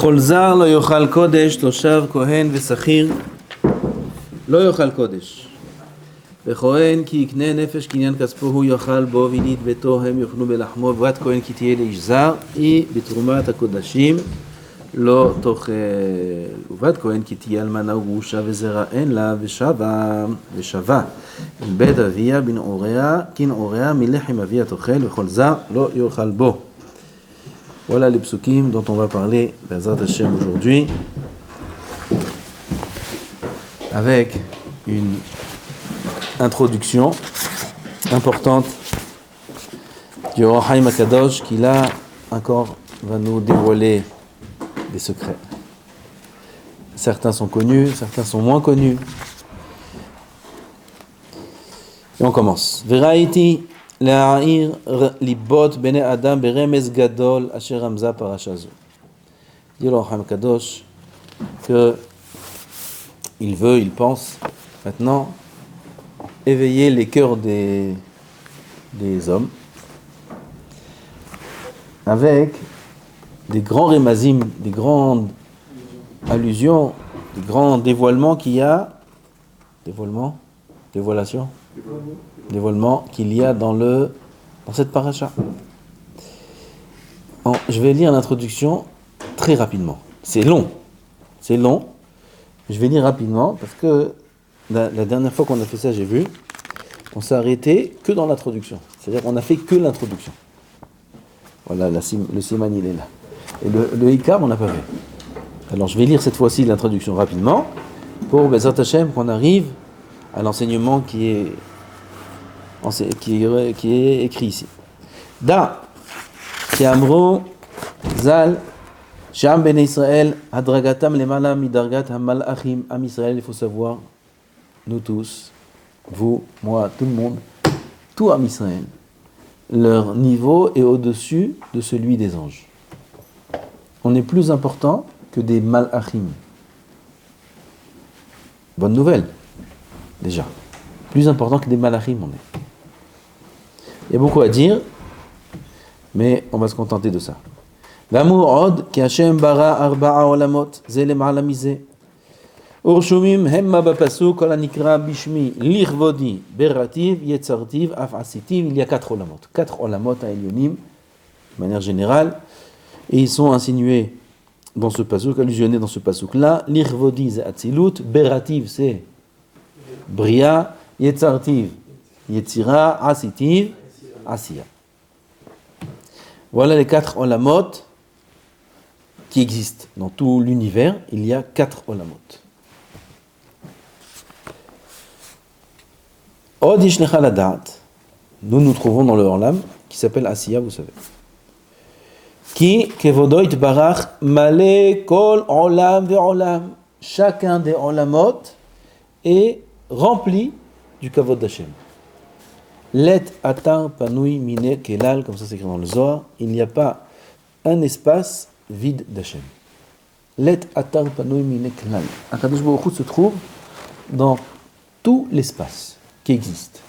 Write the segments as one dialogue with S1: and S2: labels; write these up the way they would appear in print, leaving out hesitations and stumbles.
S1: וכל זר לא יאכל קודש, תושב כהן ושכיר לא יאכל קודש. וכהן כי יקנה נפש קניין כספו הוא יאכל בו וילית ביתו הם יאכלו בלחמו ובת כהן כי תהיה לאיש זר היא בתרומת הקודשים לא תאכל. ובת כהן כי תהיה אלמנה וגרושה וזרע אין לה ושווה עם בית אביה כנעוריה מלחם אביה תאכל וכל זר לא יאכל בו. Voilà les psukim dont on va parler Bezrat Hashem aujourd'hui avec une introduction importante du Or HaChaim HaKadosh qui là encore va nous dévoiler des secrets. Certains sont connus, certains sont moins connus. Et on commence. Veraiti להעיר ליבות בני אדם ברמז גדול אשר רמזה פרשה זו. dit le Or HaChaim HaKadosh que il pense maintenant éveiller les cœurs des hommes avec des grands remazim, des grandes allusions, des grands dévoilements qu'il y a, dévoilement qu'il y a dans cette paracha. Je vais lire l'introduction très rapidement. C'est long. Je vais lire rapidement parce que la dernière fois qu'on a fait ça, j'ai vu, on s'est arrêté que dans l'introduction. C'est-à-dire qu'on a fait que l'introduction. Voilà, le siman il est là. Et le hikar, on n'a pas fait. Alors je vais lire cette fois-ci l'introduction rapidement pour Bezrat Hashem qu'on arrive à l'enseignement qui est écrit ici. Da, ki amro zal, sham ben Israël, hadragatam lemala midargat hamalachim, am Israël, il faut savoir, nous tous, vous, moi, tout le monde, tout am Israël, leur niveau est au-dessus de celui des anges. On est plus important que des malachim. Bonne nouvelle, déjà. Plus important que des malachim, on est. Il y a beaucoup à dire, mais on va se contenter de ça. L'amour od ki Hashem bara arba'a olamot ze lem'ala mize. Urshumim hemma bapasuk kol hanikra bishmi lichvodi berativ yetzartiv af asitiv. Il y a 4 olamot. 4 olamot à Elyonim, de manière générale, et ils sont insinués dans ce pasuk, allusionnés dans ce pasuk-là. Lichvodi c'est atzilut, berativ c'est bria, yetzartiv yetzira, asitiv Asiya. Voilà les 4 olamot qui existent. Dans tout l'univers, il y a 4 olamot. Od yishnecha ladat. Nous trouvons dans le olam qui s'appelle Asiya, vous savez. Ki kevodo itbarach male kol olam ve'olam. Chacun des olamot est rempli du kavod d'Hashem. Let atar panui mine kelal, comme ça c'est écrit dans le Zohar, il n'y a pas un espace vide d'Hachem. Let atar panui mine kelal. Akadosh Baruch Hu se trouve dans tout l'espace qui existe.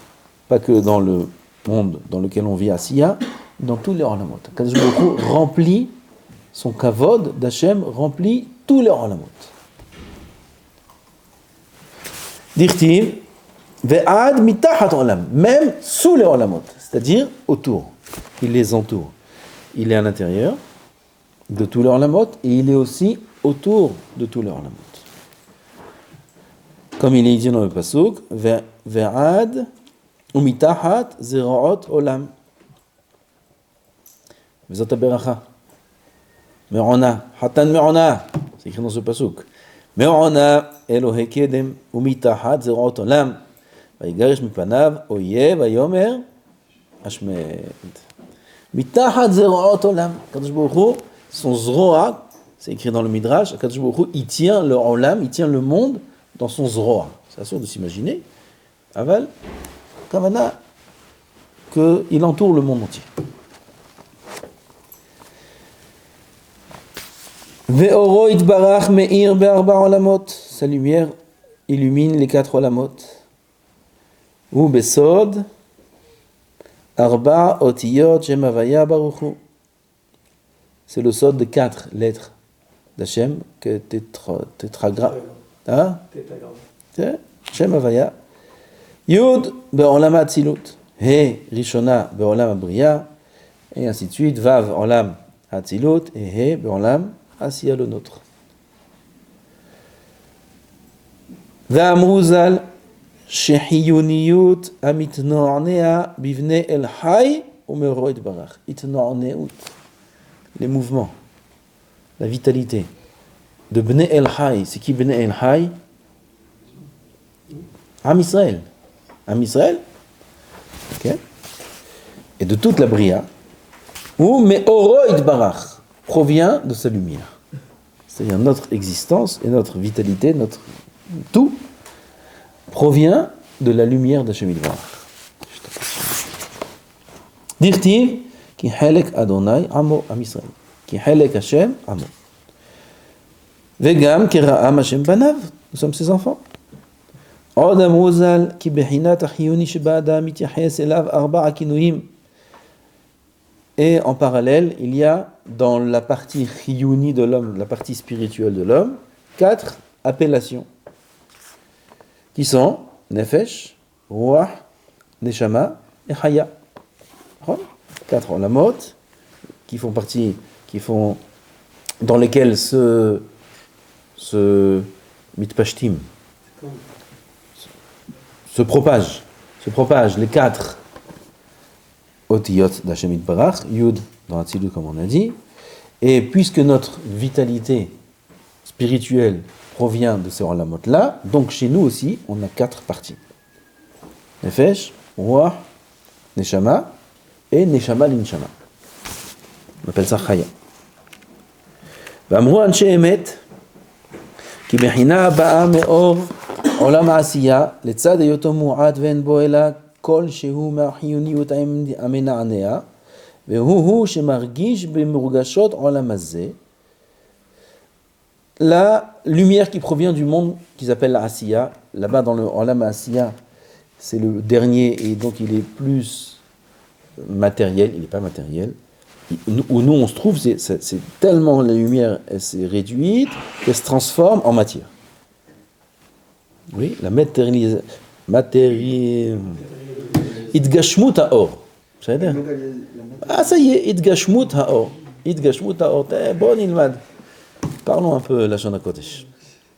S1: Pas que dans le monde dans lequel on vit à Siya, dans tous les olamot. Akadosh Baruch Hu remplit son kavod d'Hachem, remplit tous les olamot. Dirtiv Ve'ad mitachat olam, même sous les olamot, c'est-à-dire autour. Il les entoure. Il est à l'intérieur de tous les olamot et il est aussi autour de tous les olamot. Comme il est dit dans le pasuk, ve'ad umitachat zeraot olam. Vezot haberacha. Me'ona, hatan me'ona. C'est écrit dans ce pasuk. Me'ona Elohei kedem umitachat zeraot olam. ויגרש מפניו אויב ויאמר השמד. מתחת זרועות עולם. הקדוש ברוך הוא, son zroa, c'est écrit dans le Midrash, הקדוש ברוך הוא, il tient le olam, il tient le monde dans son zroa. C'est assez sûr de s'imaginer. Aval, kavana, qu'il entoure le monde entier. Ve'oro itbarach me'ir be'arba olamot. Sa lumière illumine les 4 olamot. Ou besod arba otiyot shem havaya baruch hu. C'est le sod de 4 lettres d'Hachem, que tétragramme. Hein? Tétragramme. Shem Havaya. Yud be'olam Hatzilut. He Rishona be'olam Abriya. Et ainsi de suite. Vav olam Hatzilut. Et He be'olam Asiya le nôtre. Va'amruzal shehiyuniyut amitno'anea bivne el hay umeroid barach. Itno'aneut. Les mouvements. La vitalité. De Bnei El Hay. C'est qui Bnei El Hay? Am Israël. Am Israël. Ok. Et de toute la Bria. Ou Me'oroid Barach. Provient de sa lumière. C'est-à-dire notre existence et notre vitalité, notre tout provient de la lumière d'Hashem Yitbarach. Dirtiv ki halek Adonai amo am Israël. Ki halek Hashem amo. Vegam kira'am Hashem banav. Nous sommes ses enfants. Odam Rozal ki behinat achiyuni sheba adam mityaches elav arba'a kinuim. Et en parallèle, il y a dans la partie chiyuni de l'homme, la partie spirituelle de l'homme, 4 appellations qui sont Nefesh, Ruach, Neshama et Chaya. 4 olamot qui font partie, dans lesquels se mitpashtim, se propagent les 4 otiyot d'Hashem Yitbarach, Yud dans Hatzilut comme on a dit, et puisque notre vitalité spirituelle provient de ces olamot-là, donc chez nous aussi, on a 4 parties. Nefesh, Ruach, Neshama et Neshama l'Inshama. On appelle ça Chaya. V'amru anshe emet ki bechina ba'a me'or olam ha'asiya letzad heyoto mu'at ve'en bo ela kol shehu ma'chiyuniyut amena'anea ve'hu shemargish b'murgashot olam hazeh. La lumière qui provient du monde qui s'appelle la Asiya, là-bas dans le Olam Asiya, c'est le dernier et donc il est plus matériel, il n'est pas matériel. Où nous on se trouve, c'est tellement la lumière elle s'est réduite qu'elle se transforme en matière. Oui, la Idgashmut ha'or. Ah ça y est, Idgashmut ha'or. Idgashmut ha'or. Bon, ilmad. Parlons un peu la Shana Kodesh.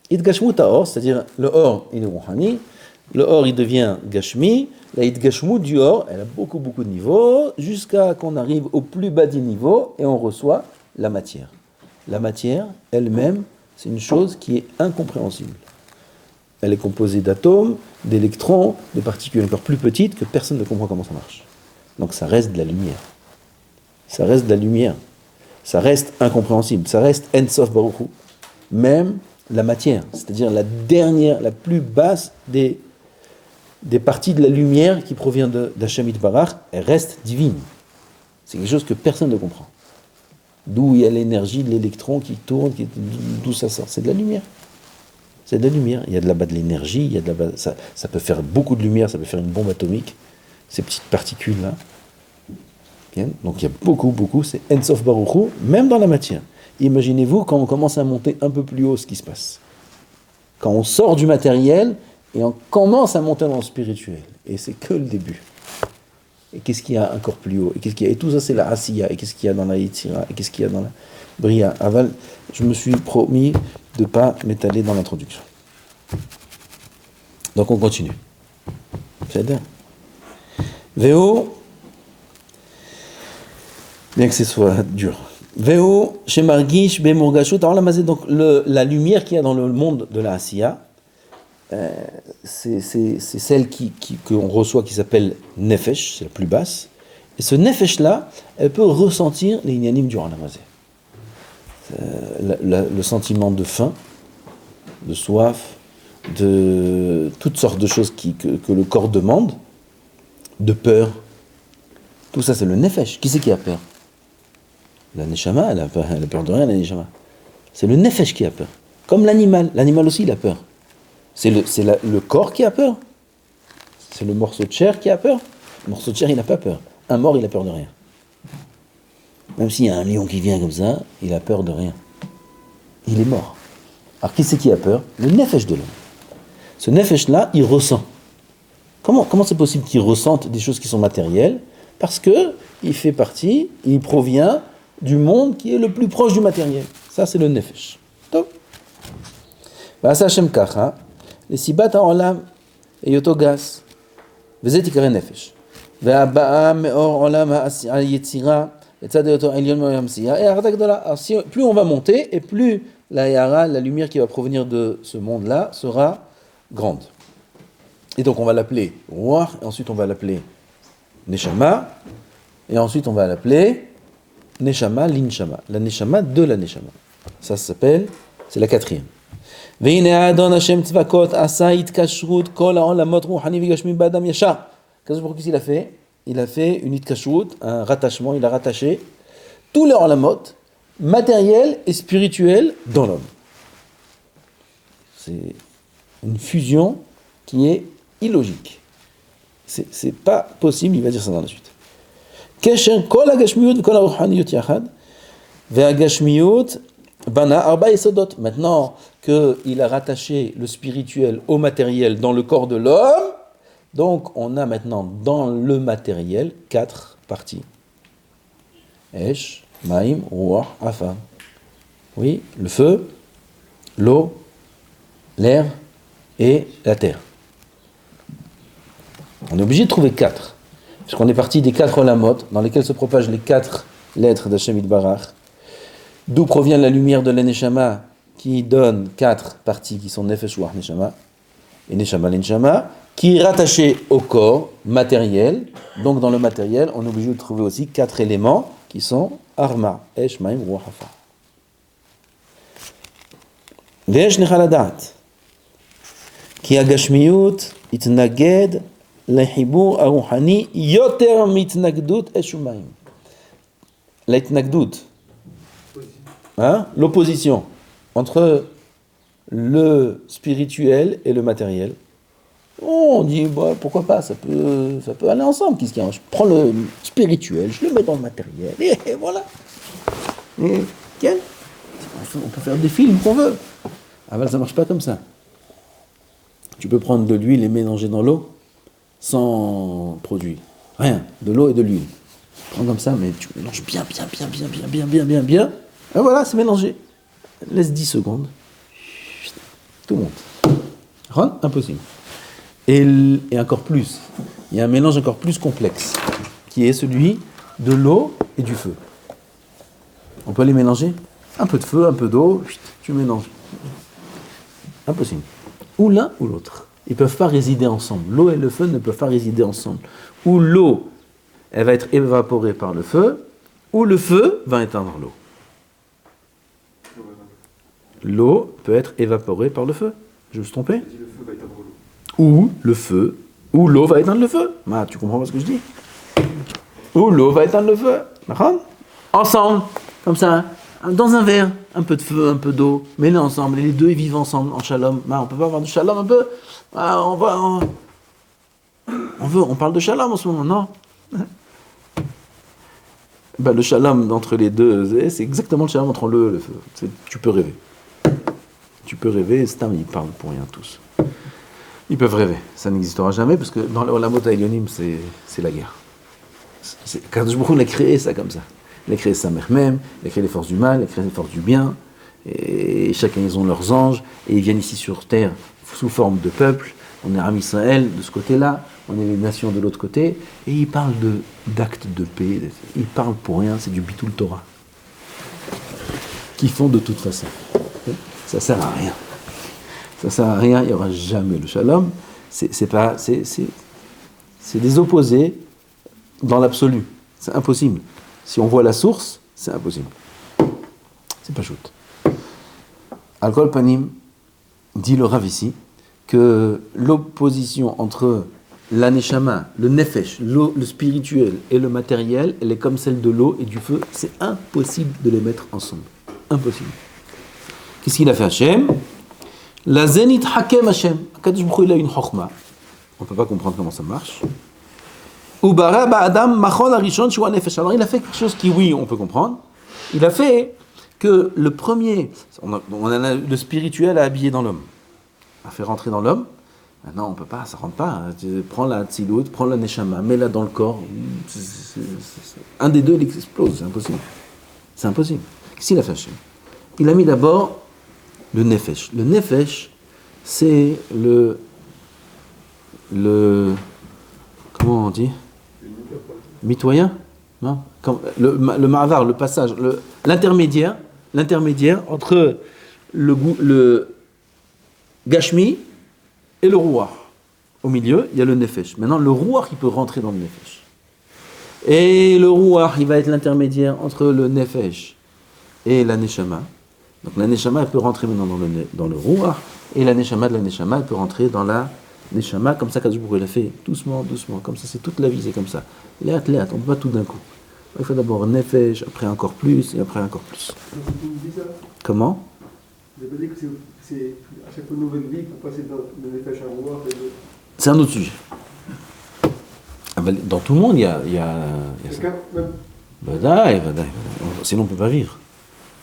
S1: Idgashmut ha'or, c'est-à-dire le or, il est rouhani, le or, il devient gashmi, la idgashmut du or, elle a beaucoup de niveaux, jusqu'à qu'on arrive au plus bas des niveaux, et on reçoit la matière. La matière, elle-même, c'est une chose qui est incompréhensible. Elle est composée d'atomes, d'électrons, de particules encore plus petites que personne ne comprend comment ça marche. Donc ça reste de la lumière. Ça reste de la lumière. Ça reste incompréhensible, ça reste Ensof Baruch Hu. Même la matière, c'est-à-dire la dernière, la plus basse des parties de la lumière qui provient d'Hashem Yitbarach, elle reste divine. C'est quelque chose que personne ne comprend. D'où il y a l'énergie de l'électron qui tourne, d'où ça sort. C'est de la lumière. C'est de la lumière. Il y a de là-bas de l'énergie, il y a de là-bas, ça peut faire beaucoup de lumière, ça peut faire une bombe atomique, ces petites particules-là. Donc il y a beaucoup, c'est Ensof Baruch Hu, même dans la matière. Imaginez-vous quand on commence à monter un peu plus haut ce qui se passe. Quand on sort du matériel et on commence à monter dans le spirituel. Et c'est que le début. Et qu'est-ce qu'il y a encore plus haut? Et tout ça c'est la Asiya. Et qu'est-ce qu'il y a dans la Yitzira? Et qu'est-ce qu'il y a dans la Bria? Aval, je me suis promis de ne pas m'étaler dans l'introduction. Donc on continue. C'est-à-dire Véo, bien que ce soit dur. Véo, chez Margish, Bemurgashut, donc la lumière qu'il y a dans le monde de la Asiya, c'est celle qu'on reçoit qui s'appelle Nefesh, c'est la plus basse. Et ce Nefesh-là, elle peut ressentir les Inyanim du Olam Hazeh. Le sentiment de faim, de soif, de toutes sortes de choses que le corps demande, de peur. Tout ça, c'est le Nefesh. Qui c'est qui a peur? La Neshama, elle a peur de rien, la Neshama. C'est le Nefesh qui a peur. Comme l'animal. L'animal aussi, il a peur. C'est le corps qui a peur. C'est le morceau de chair qui a peur. Le morceau de chair, il n'a pas peur. Un mort, il a peur de rien. Même s'il y a un lion qui vient comme ça, il a peur de rien. il est mort. Alors qui c'est qui a peur? Le nefesh de l'homme. Ce nefesh-là, il ressent. Comment c'est possible qu'il ressente des choses qui sont matérielles? Parce que il provient du monde qui est le plus proche du matériel. Ça, c'est le nefesh. Top. V'asa Hashem kacha, les sibat ha'olam eyoto gas, v'zeh tikare nefesh. Ve'aba'a me'or olam ha'yetzira, etzad eyoto elyon me'olam siya, et arata gdola. Alors, plus on va monter, et plus la yara, la lumière qui va provenir de ce monde-là, sera grande. Et donc, on va l'appeler Ruach, et ensuite on va l'appeler Neshama, et ensuite on va l'appeler Neshama, l'Inshama, la Neshama de la Neshama. Ça s'appelle, c'est la quatrième. Ve'ine Adon Hashem tzvakot asa itkashrut kol ha'olamot ruhani v'gashmi ba'adam yashar. Qu'est-ce qu'il a fait? Il a fait une itkashrut, un rattachement, il a rattaché tous les olamot, matériels et spirituels, dans l'homme. C'est une fusion qui est illogique. C'est pas possible, il va dire ça dans la suite. Kesher kol ha'gashmiyut v'kol ha'ruhaniyut yachad ve'ha'gashmiyut bana arba yesodot. Maintenant qu'il a rattaché le spirituel au matériel dans le corps de l'homme, donc on a maintenant dans le matériel 4 parties. Esh, Maïm, Ruach, Afa. Oui, le feu, l'eau, l'air et la terre. On est obligé de trouver 4, puisqu'on est parti des 4 olamot, dans lesquels se propagent les 4 lettres d'Hashem Yitbarach, d'où provient la lumière de la Neshama, qui donne 4 parties qui sont Nefesh, Ruach, Neshama, et Neshama, l'Neshama, qui est rattaché au corps matériel. Donc dans le matériel, on est obligé de trouver aussi 4 éléments, qui sont Arma, Esh, Maïm, Ruach, Afa. Ve'esh nechal hadat, ki hagashmiyut itnaged lehibur haruhani yoter mitnagdut esh u'mayim. L'itnagdut, l'opposition entre le spirituel et le matériel. On dit, pourquoi pas, ça peut aller ensemble. Qu'est-ce qu'il y a? Je prends le spirituel, je le mets dans le matériel, et voilà. Et quel? On peut faire des films qu'on veut. Ah ben ça marche pas comme ça. Tu peux prendre de l'huile et mélanger dans l'eau sans produit. Rien, de l'eau et de l'huile. Prends comme ça, mais tu mélanges bien. Et voilà, c'est mélangé. Laisse 10 secondes. Tout monte. Run, impossible. Et encore plus, il y a un mélange encore plus complexe, qui est celui de l'eau et du feu. On peut les mélanger? Un peu de feu, un peu d'eau, tu mélanges. Impossible. Ou l'un ou l'autre. Ils ne peuvent pas résider ensemble. L'eau et le feu ne peuvent pas résider ensemble. Ou l'eau, elle va être évaporée par le feu, ou le feu va éteindre l'eau. L'eau peut être évaporée par le feu. Je me suis trompé? Ou le feu, ou l'eau va éteindre le feu. Tu comprends pas ce que je dis? Ou l'eau va éteindre le feu. Ensemble, comme ça, dans un verre, un peu de feu, un peu d'eau, mets-les ensemble, et les deux ils vivent ensemble en shalom. On peut pas avoir de shalom un peu? On parle de shalom en ce moment, non? Le shalom entre les deux, c'est exactement le shalom entre l'eau et le feu. Tu peux rêver. Tu peux rêver, ils parlent pour rien tous. Ils peuvent rêver, ça n'existera jamais, parce que dans l'Olamot Elyonim, c'est la guerre. Kadosh Baruch Hu l'a créé ça comme ça. Il a créé sa mère même, il a créé les forces du mal, il a créé les forces du bien, et chacun ils ont leurs anges, et ils viennent ici sur terre sous forme de peuple. On est Am Israël de ce côté-là, on est les nations de l'autre côté, et ils parlent d'actes de paix, ils parlent pour rien, c'est du Bitul Torah. Qu'ils font de toute façon. Ça sert à rien. Ça sert à rien, il n'y aura jamais le shalom. C'est des opposés dans l'absolu. C'est impossible. Si on voit la source, c'est impossible. C'est pas chouette. Al-Kol Panim, dit le Rav ici, que l'opposition entre la neshama, le nefesh, le spirituel et le matériel, elle est comme celle de l'eau et du feu. C'est impossible de les mettre ensemble. Impossible. Qu'est-ce qu'il a fait Hashem? La zenit hakem Hashem. Kadosh Baruch Hu, il a une chokhma. On ne peut pas comprendre comment ça marche. Alors il a fait quelque chose qui, oui, on peut comprendre. Il a fait que le premier, on a le spirituel à habiller dans l'homme, à faire rentrer dans l'homme. Maintenant, on ne peut pas, ça ne rentre pas. Tu prends la tzilut, prends la neshama, mets-la dans le corps. Un des deux, il explose, c'est impossible. C'est impossible. Qu'est-ce qu'il a fait, Hachem? Il a mis d'abord le nefesh. Le nefesh, c'est le comment on dit? Mitoyen? Non? Le ma'avar, le passage, l'intermédiaire entre le gashmi et le rouar. Au milieu, il y a le nefesh. Maintenant, le rouar, il peut rentrer dans le nefesh. Et le rouar, il va être l'intermédiaire entre le nefesh et la neshama. Donc la neshama, elle peut rentrer maintenant dans le rouar, et la neshama de la neshama, elle peut rentrer dans la neshama, comme ça, Kadosh Baruch Hu, il a fait doucement, doucement, comme ça, c'est toute la vie, c'est comme ça. Léat, on ne peut pas tout d'un coup. Il faut d'abord nefesh, après encore plus, et après encore plus. Comment?
S2: Vous avez dit que c'est à chaque nouvelle vie pour passer dans le nefesh à rouar.
S1: C'est un autre sujet. Dans tout le monde, il y a
S2: Chacun, même.
S1: Vadaï. Sinon, on ne peut pas vivre.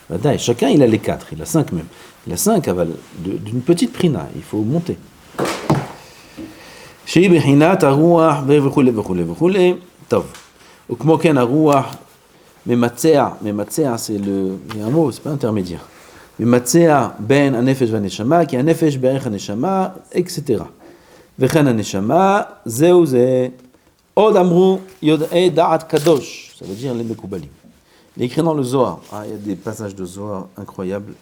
S1: Vadaï. Chacun, il a les 4, il a 5 même. Il a 5 d'une petite prina, il faut monter. Shei bechinat haruach vechule. Tov. Ukmo ken haruach mematzea, c'est il y a un mot, c'est pas intermédiaire. Mematzea ben hanefesh vaneshama, ki hanefesh be'erech haneshama, etc. Vechen haneshama, zeu ze. Od amru yod'e da'at kadosh, ça veut dire les mekoubalim. Il est écrit dans le Zohar. Il y a des passages de Zohar incroyables.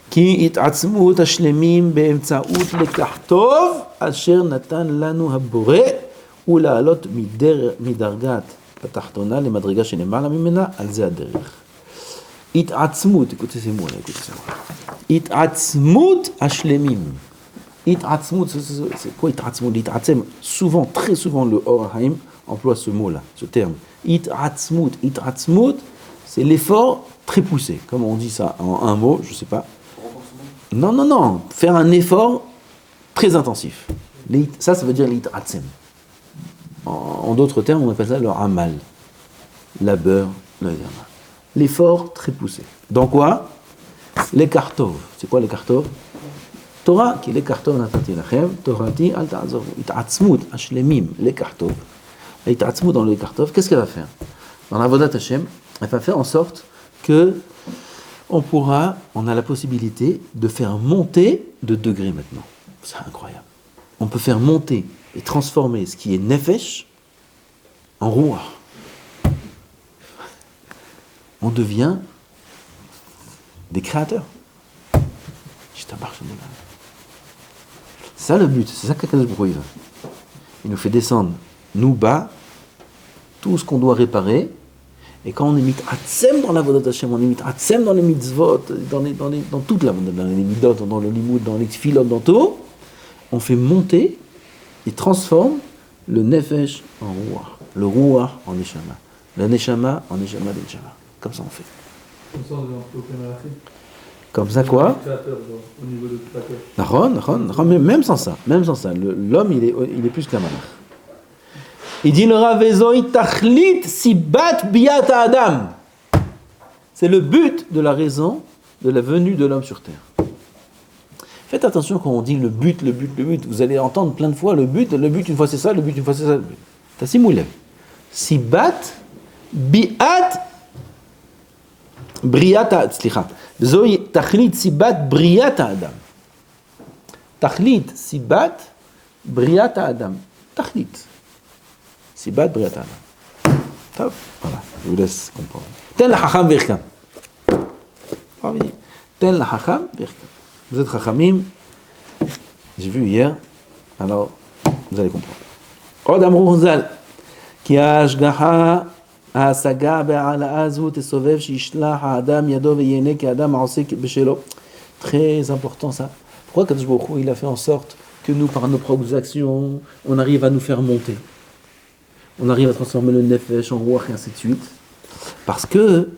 S1: Ki it'atzmut hashlemim be'emtzaut lekach tov asher natan lanu habore ula'alot midargat hatachtona lemadriga shenemala mimena al ze haderech. It'atzmut, écoutez ces mots là, It'atzmut hashlemim. It'atzmut, c'est quoi it'atzmut? It'atzem, souvent, très souvent, le Or HaHaim emploie ce mot-là, ce terme. It'atzmut, c'est l'effort très poussé. Comment on dit ça en un mot? Je ne sais pas. Non. Faire un effort très intensif. Ça veut dire l'it'atzem. En d'autres termes, on appelle ça le amal. Labeur, l'effort très poussé. Donc quoi? Les kartov. C'est quoi les kartov? Torah, qui est kartov natati lachem, Torati al ta'azovu. It'atzmut hashlemim, les kartov. It'atzmut dans les kartov, qu'est-ce qu'elle va faire? Dans la Vodat Hashem, elle va faire en sorte que on a la possibilité de faire monter de degrés maintenant. C'est incroyable. On peut faire monter et transformer ce qui est nefesh en rouah. On devient des créateurs. C'est ça le but, c'est ça qu'Akadosh Baruch Hu. Il nous fait descendre, nous bas, tout ce qu'on doit réparer. Et quand on est mit atzem dans la Vodat Hashem, on est mit atzem dans les mitzvot, dans toute la Vodat, dans les midot, dans le limoud, dans les tfilot, dans tout, on fait monter et transforme le nefesh en rouah, le rouah en neshama, le neshama en neshama de neshama. Comme ça on fait.
S2: Comme ça on n'a aucun arrêt.
S1: Comme ça quoi?
S2: Au niveau de créateur.
S1: Même sans ça, l'homme il est plus qu'un malach. Il dit le Ravezoi tachlit sibat biat adam. C'est le but de la raison de la venue de l'homme sur terre. Faites attention quand on dit le but. Vous allez entendre plein de fois le but une fois c'est ça, le but une fois c'est ça. Tassimoulev. Sibat biat briata, slicha. Zoi tachlit sibat briata adam. Tachlit sibat briata adam. Tachlit. Sibat briata adam. Top. Voilà, je vous laisse comprendre. Tel la chacham virkam. Tel la chacham virkam. Vous êtes chachamim. J'ai vu hier. Alors, vous allez comprendre. Od amru Chazal. Ki ha'ashgacha ההשגה בהעלאה זו תסובב שישלח האדם ידו ויהנה כאדם העוסק בשלו. Très important ça. Pourquoi Kadosh Baruch Hu, il a fait en sorte que nous, par nos propres actions, on arrive à nous faire monter. On arrive à transformer le nefesh en ruach et ainsi de suite. Parce que,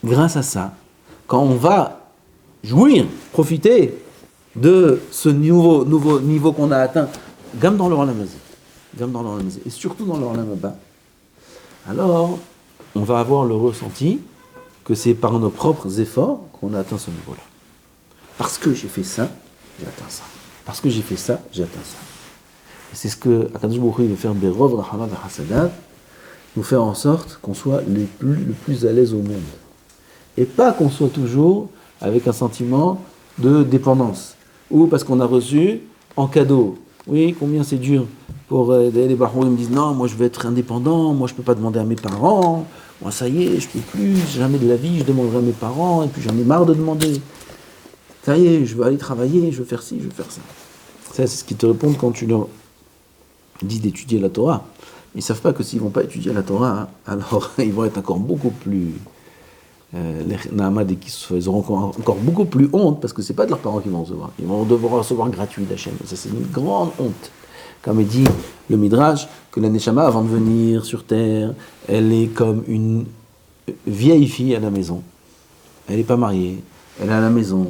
S1: grâce à ça, quand on va jouir, profiter de ce nouveau niveau qu'on a atteint, gamme dans le Olam Hazé, et surtout dans le Olam Haba, alors on va avoir le ressenti que c'est par nos propres efforts qu'on a atteint ce niveau-là. Parce que j'ai fait ça, j'ai atteint ça. Parce que j'ai fait ça, j'ai atteint ça. Et c'est ce que Akadosh Baruch Hu veut faire Berov, Rahama, Hasadat, nous faire en sorte qu'on soit le plus à l'aise au monde. Et pas qu'on soit toujours avec un sentiment de dépendance. Ou parce qu'on a reçu en cadeau. Oui, combien c'est dur pour les barons, ils me disent non, moi je veux être indépendant, moi je peux pas demander à mes parents, moi ça y est, je peux plus, jamais de la vie, je demanderai à mes parents, et puis j'en ai marre de demander. Ça y est, je veux aller travailler, je veux faire ci, je veux faire ça. Ça, c'est ce qu'ils te répondent quand tu leur dis d'étudier la Torah. Ils savent pas que s'ils vont pas étudier la Torah, alors ils vont être encore beaucoup plus les Nahamad, ils auront encore beaucoup plus honte, parce que c'est pas de leurs parents qu'ils vont recevoir. Ils vont devoir recevoir gratuit d'Hachem. Ça, c'est une grande honte. Comme il dit le Midrash, que la Neshama, avant de venir sur terre, elle est comme une vieille fille à la maison. Elle n'est pas mariée, elle est à la maison,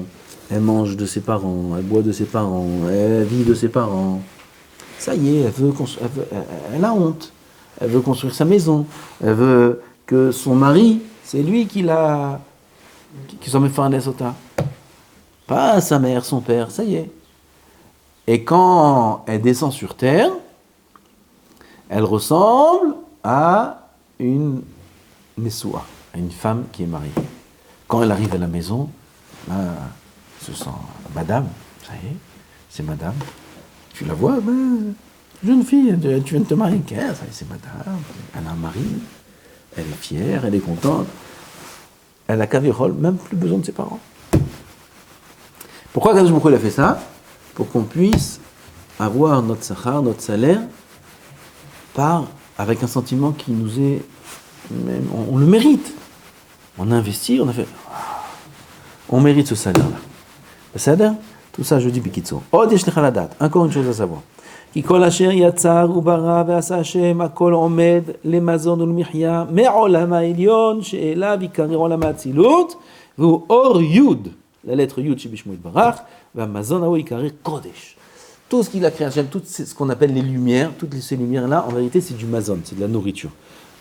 S1: elle mange de ses parents, elle boit de ses parents, elle vit de ses parents. Ça y est, elle a honte. Elle veut construire sa maison. Elle veut que son mari, c'est lui qui s'en met fin à l'Esota. Pas sa mère, son père, ça y est. Et quand elle descend sur terre, elle ressemble à une Nessoua, à une femme qui est mariée. Quand elle arrive à la maison, là, elle se sent madame, ça y est, c'est madame. Tu la vois, jeune fille, tu viens de te marier, qu'est-ce que c'est madame, elle a un mari, elle est fière, elle est contente, elle a Kavirol, même plus besoin de ses parents. Pourquoi Kadosh Baruch Hu a fait ça? Pour qu'on puisse avoir notre sachar, notre salaire, avec un sentiment qui nous est, on le mérite. On a investi, on a fait, on mérite ce salaire-là. Le salaire, tout ça je dis Bikitso. Encore une chose à savoir. כי כל אשר יצר וברא ועשה השם, הכל עומד למזון ולמחיה מעולם העליון שאליו יקרא עולם האצילות, והוא אור יוד, la lettre יוד שבשמו יתברך, והמזון ההוא יקרא קודש. Tout ce qu'il a créé, tout ce qu'on appelle les lumières, toutes ces lumières-là, en vérité, c'est du mazon, c'est de la nourriture.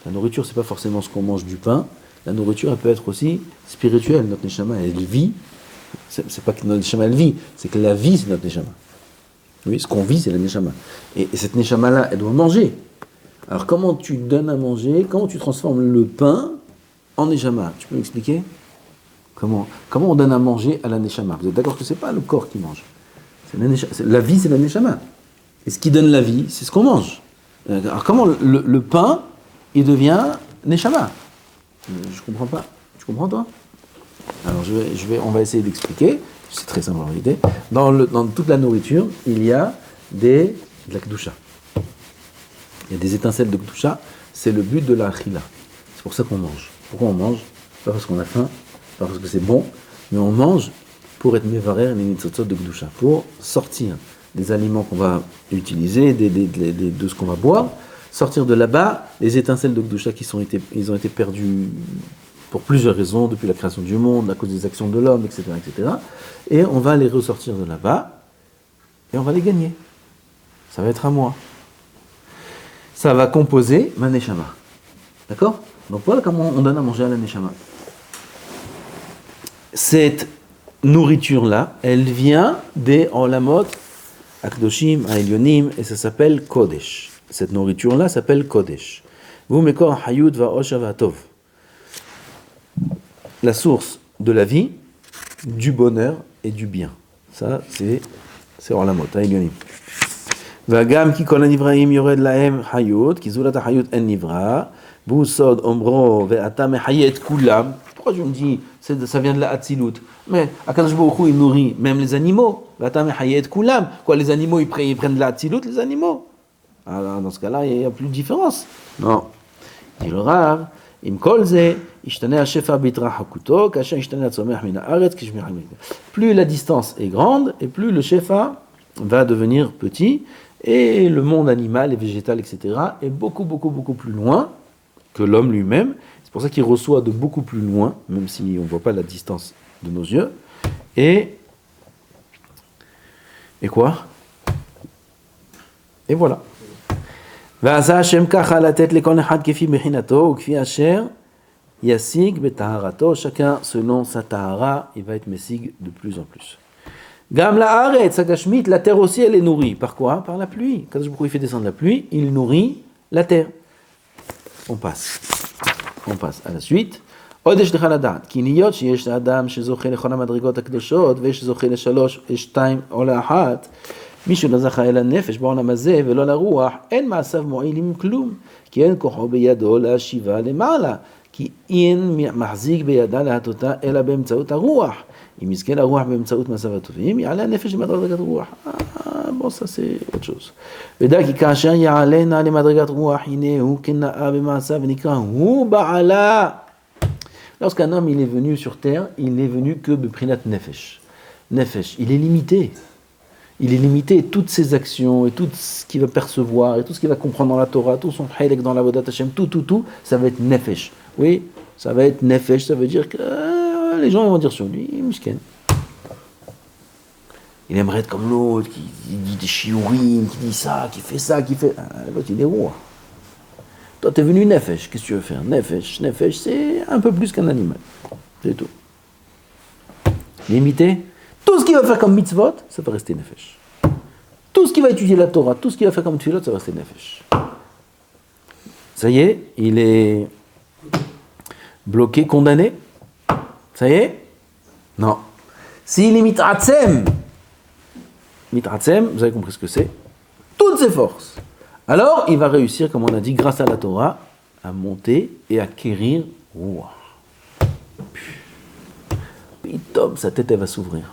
S1: La nourriture, c'est pas forcément ce qu'on mange du pain. La nourriture, elle peut être aussi spirituelle. Notre neshama, elle vit. C'est pas que notre neshama, elle vit, c'est que la vie, c'est notre neshama. Oui, ce qu'on vit, c'est la neshama. Et cette neshama-là, elle doit manger. Alors, comment tu donnes à manger? Comment tu transformes le pain en neshama? Tu peux m'expliquer? Comment on donne à manger à la neshama? Vous êtes d'accord que c'est pas le corps qui mange? La vie, c'est la neshama. Et ce qui donne la vie, c'est ce qu'on mange. Alors, comment le pain, il devient neshama? Je comprends pas. Tu comprends, toi? Alors, on va essayer d'expliquer. C'est très simple en réalité. Dans toute la nourriture, il y a de la kedusha. Il y a des étincelles de kedusha. C'est le but de la achila. C'est pour ça qu'on mange. Pourquoi on mange? Pas parce qu'on a faim, pas parce que c'est bon, mais on mange pour être mevarer les nitzotzot de kedusha, pour sortir des aliments qu'on va utiliser, de ce qu'on va boire, sortir de là-bas les étincelles de kedusha ils ont été perdus pour plusieurs raisons, depuis la création du monde, à cause des actions de l'homme, etc., etc. Et on va les ressortir de là-bas, et on va les gagner. Ça va être à moi. Ça va composer ma neshama. D'accord? Donc voilà comment on donne à manger à la neshama. Cette nourriture-là, elle vient des olamot, akdoshim, aelyonim, et ça s'appelle kodesh. Cette nourriture-là s'appelle kodesh. Vous mekor hayud va osha va tov. La source de la vie, du bonheur et du bien. Ça, c'est olamot, aelyonim. והגם כי כל הנבראים יורד להם חיות, כי זולת החיות אין נברא, והוא סוד אומרו ואתה מחיה את כולם. Pourquoi je me dis, ça vient de la Hatzilut? Mais Akadosh Baruch Hu, il nourrit même les animaux. ואתה מחיה את כולם. Quoi, les animaux, ils prennent de la Hatzilut, les animaux? Alors, dans ce cas-là, il n'y a plus de différence. Non. dit le Rav, עם כל זה, ישתנה השפע בהתרחקותו, כאשר ישתנה הצומח מן הארץ, כשמירה מן הארץ. Plus la distance est grande, et plus le shefa va devenir petit, et le monde animal et végétal, etc., est beaucoup plus loin que l'homme lui-même. C'est pour ça qu'il reçoit de beaucoup plus loin, même si on ne voit pas la distance de nos yeux. Et quoi? Et voilà. ועשה השם ככה לתת לכל אחד כפי בחינתו וכפי אשר ישיג בטהרתו, chacun selon sa tahara, il va être messig de plus en plus. Gam la haaretz hagashmit, la terre aussi elle est nourrie. Par quoi? Par la pluie. Quand il fait descendre la pluie, il nourrit la terre. On passe à la suite. עוד יש לך לדעת, כי נהיות שיש לאדם שזוכה לכל המדרגות הקדושות ויש זוכה לשלוש ושתיים או לאחת, מישהו לא זכה אל הנפש בעולם הזה ולא לרוח, אין מעשיו מועילים כלום, כי אין כוחו בידו להשיבה למעלה, כי אין מחזיק בידה להטותה אלא באמצעות הרוח. אם יזכה לרוח באמצעות מעשיו הטובים, יעלה הנפש למדרגת רוח. Bon, ça c'est autre chose. ודע כי כאשר יעלה נא למדרגת רוח, הנה הוא כנאה במעשיו ונקרא הוא בעלה. Lorsqu'un homme il est venu sur terre, il n'est venu que beprinat nefesh. Nefesh, il est limité. Il est limité, toutes ses actions et tout ce qu'il va percevoir et tout ce qu'il va comprendre dans la Torah, tout son halek dans la Vodat Hashem, tout, ça va être nefesh. Oui, ça va être nefesh, ça veut dire que les gens vont dire sur lui, misken. Il aimerait être comme l'autre, qui dit des shiurim, qui dit ça, qui fait ça, qui fait... l'autre il est roi. Toi, t'es venu nefesh, qu'est-ce que tu veux faire? Nefesh, c'est un peu plus qu'un animal. C'est tout. Limité. Tout ce qu'il va faire comme mitzvot, ça va rester nefesh. Tout ce qu'il va étudier la Torah, tout ce qu'il va faire comme tefillot, ça va rester nefesh. Ça y est, il est bloqué, condamné. Ça y est? Non. S'il est mitratzem, vous avez compris ce que c'est, toutes ses forces. Alors, il va réussir, comme on a dit, grâce à la Torah, à monter et à acquérir Ruach. Pitom, sa tête, elle va s'ouvrir.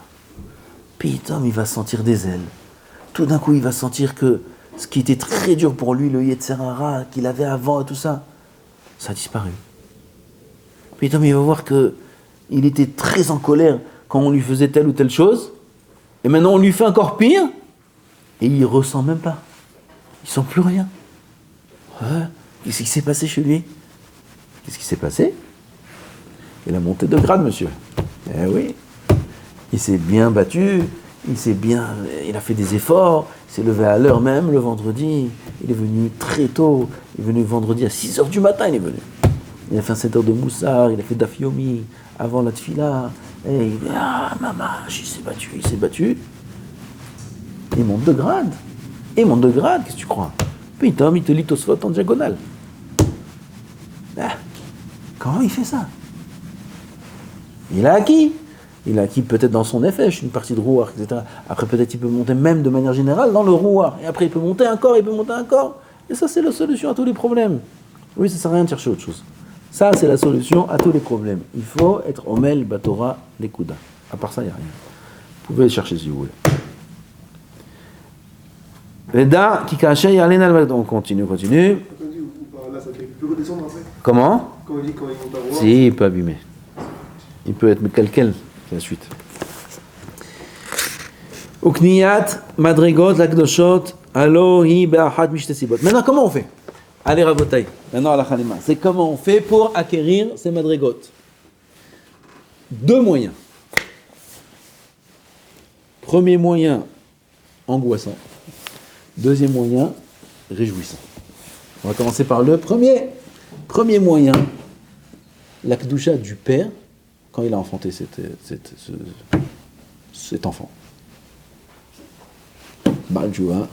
S1: Pitom, il va sentir des ailes. Tout d'un coup, il va sentir que ce qui était très dur pour lui, le Yetzer Hara qu'il avait avant et tout ça, ça a disparu. Pitom, il va voir que il était très en colère quand on lui faisait telle ou telle chose, et maintenant on lui fait encore pire, et il ne ressent même pas. Il ne sent plus rien. Qu'est-ce qui s'est passé chez lui? Qu'est-ce qui s'est passé? Il a monté de grade, monsieur. Eh oui. Il s'est bien battu, il a fait des efforts, il s'est levé à l'heure même le vendredi, il est venu très tôt, il est venu vendredi à 6h du matin, il est venu. Il a fait un 7 heures de moussard, il a fait daf yomi avant la tfila, et il dit maman, il s'est battu. Il monte de grade. Qu'est-ce que tu crois? Putain, il te lit Tosfot en diagonale. Comment il fait ça? Il a acquis peut-être dans son nefesh une partie de Ruach, etc. Après peut-être il peut monter même de manière générale dans le Ruach, et après il peut monter encore, et ça c'est la solution à tous les problèmes. Oui, ça ne sert à rien de chercher autre chose. Ça c'est la solution à tous les problèmes. Il faut être Omel Batora Lekuda. À part ça, il n'y a rien. Vous pouvez chercher si vous voulez. Veda, Kikashay, Alena, on continue.
S2: Là, ça peut redescendre après.
S1: Comment?
S2: Quand il monte à Ruach.
S1: Si, il peut abîmer. Il peut être calquel, c'est la suite. Ukniyat, Madrigot, Lakdoshot, Alohi, Be'achat, Mishtesibot. Maintenant, comment on fait? Allez, Rabotai. Maintenant, à la Khalima. C'est comment on fait pour acquérir ces Madrigot. Deux moyens. Premier moyen, angoissant. Deuxième moyen, réjouissant. On va commencer par le premier. Premier moyen, la Kedusha du père, quand il a enfanté cet enfant. Baljua,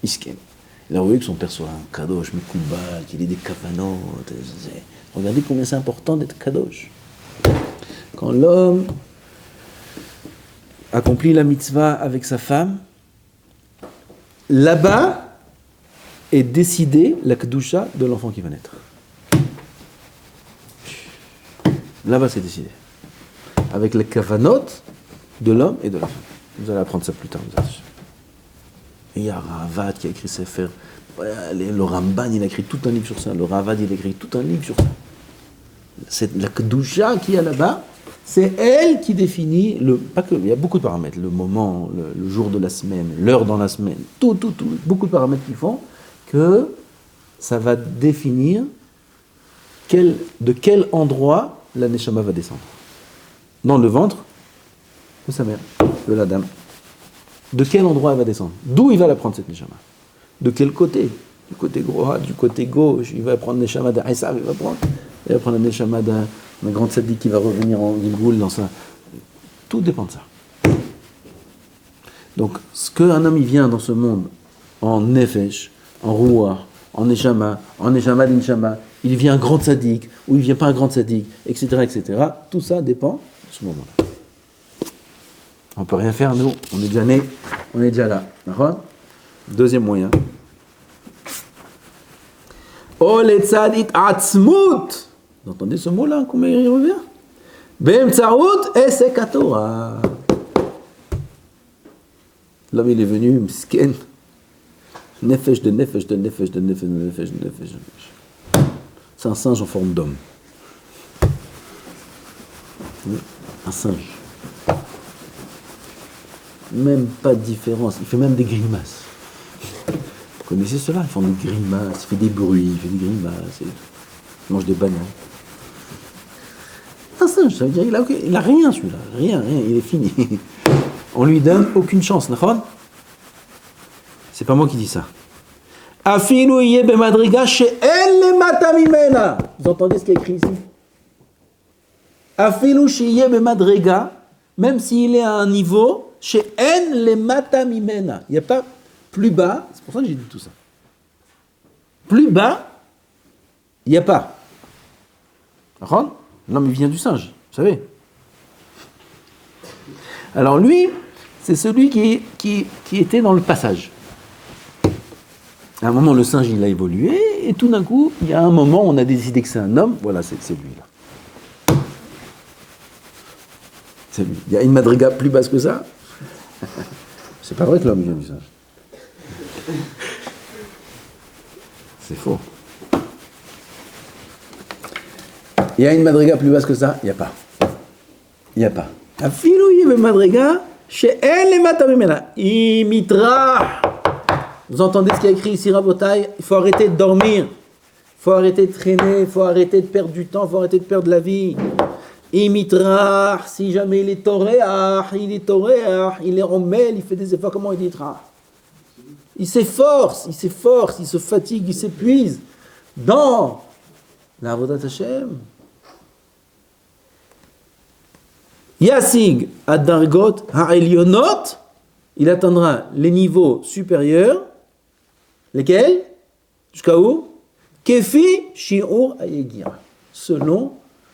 S1: Isken. Il a voulu que son père soit un kadosh, Mikoubal, qu'il ait des kavanot. Regardez combien c'est important d'être kadosh. Quand l'homme accomplit la mitzvah avec sa femme, là-bas est décidée la kedusha de l'enfant qui va naître. Là-bas c'est décidé. Avec les kavanot de l'homme et de la femme. Vous allez apprendre ça plus tard. Et il y a Ravad qui a écrit Sefer. Le Ramban il a écrit tout un livre sur ça. Le Ravad il a écrit tout un livre sur ça. C'est la kedusha qui est là-bas. C'est elle qui définit, pas que, il y a beaucoup de paramètres, le moment, le jour de la semaine, l'heure dans la semaine, tout, beaucoup de paramètres qui font que ça va définir de quel endroit la neshama va descendre. Dans le ventre de sa mère, de la dame. De quel endroit elle va descendre? D'où il va la prendre cette neshama? De quel côté? Du côté droit, du côté gauche. Il va prendre Neshama d'Aïsav, il va prendre un Neshama d'un grand tzaddik qui va revenir en Gilgoul dans ça. Tout dépend de ça. Donc, ce qu'un homme il vient dans ce monde en Nefesh, en Rouah, en Neshama d'Inshama, il vient un grand tzaddik, ou il vient pas un grand tzaddik, etc., etc. Tout ça dépend de ce moment-là. On ne peut rien faire, nous. On est déjà né, on est déjà là. D'accord? Deuxième moyen. Oh, les tzaddik atzmut. Vous entendez ce mot-là, comment il revient? Bemtsaout et sekatora. L'homme, il est venu, msken. Nefesh de nefesh de nefesh de nefesh de nefesh de nefesh. C'est un singe en forme d'homme. Un singe. Même pas de différence. Il fait même des grimaces. Vous connaissez cela? Ils font des grimaces, il fait des bruits, il fait des grimaces. Il mange des bananes. Un singe, ça veut dire il a rien celui-là. Rien, il est fini. On lui donne aucune chance, d'accord? C'est pas moi qui dis ça. Afilu yé bemadriga she'en lemata mimena. Vous entendez ce qui est écrit ici? Afilu yé bemadriga, même s'il est à un niveau, she'en lemata mimena. Il n'y a pas plus bas, c'est pour ça que j'ai dit tout ça. Plus bas, il n'y a pas. D'accord? L'homme, il vient du singe, vous savez. Alors lui, c'est celui qui était dans le passage. À un moment, le singe, il a évolué, et tout d'un coup, il y a un moment, on a décidé que c'est un homme, voilà, c'est lui-là. C'est lui. Il y a une madriga plus basse que ça? C'est pas vrai que l'homme vient du singe. C'est faux. Il y a une madriga plus basse que ça? Il n'y a pas. Il n'y a pas. Afilouye be madriga, she'en lemata mimena. Imitra. Vous entendez ce qui est écrit ici, Rabotai? Il faut arrêter de dormir. Il faut arrêter de traîner. Il faut arrêter de perdre du temps. Il faut arrêter de perdre la vie. Imitra. Si jamais il est toréach, il est rommel, il fait des efforts. Comment il dit tra? Il s'efforce, il se fatigue, il s'épuise dans la Avodat Hashem. Yasig ad-dargot ha'elyonot, il atteindra les niveaux supérieurs, lesquels? Jusqu'à où? Kefi shi'ur hayegira, selon